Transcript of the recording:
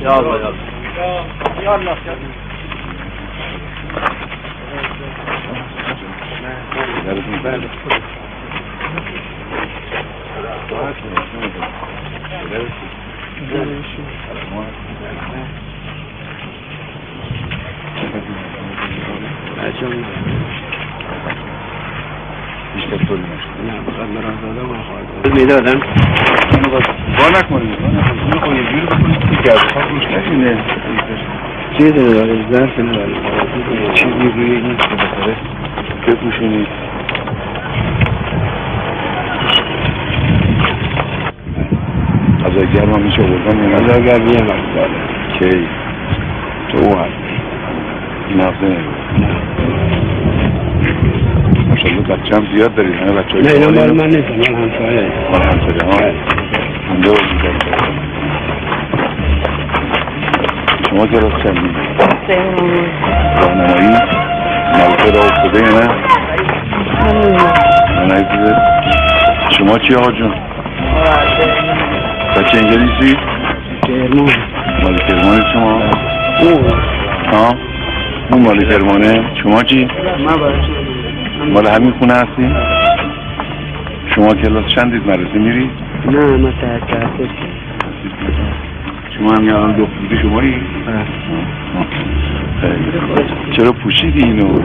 يلا میدادم با نکنید یه بکنید که از روش نشینه چیزی نداره ظرف نداره چیزی روی این که بخوره بپوشونید از گرم هم میشه بردم یا از گرم یه وقت داره کی تو او هست این هفته نگو ماشالله بچه هم زیاد دارید همه بچه های نه اینا مال من نیستم مال همسایه مال همسایه ها همده بازی دارید شما کلاس چندی؟ راهنمایی ملکه را افتاده یا نه؟ نه نیفتاده شما چی آقا جون؟ بچه انگلیسی؟ کرمان مال کرمانه شما؟ ها؟ اون مال کرمانه شما چی؟ مال همین خونه هستی؟ شما کلاس چندید مدرسه میری؟ نه من تحصیل شما هم الان دختری شمایی؟ چرا پوشیدی اینو؟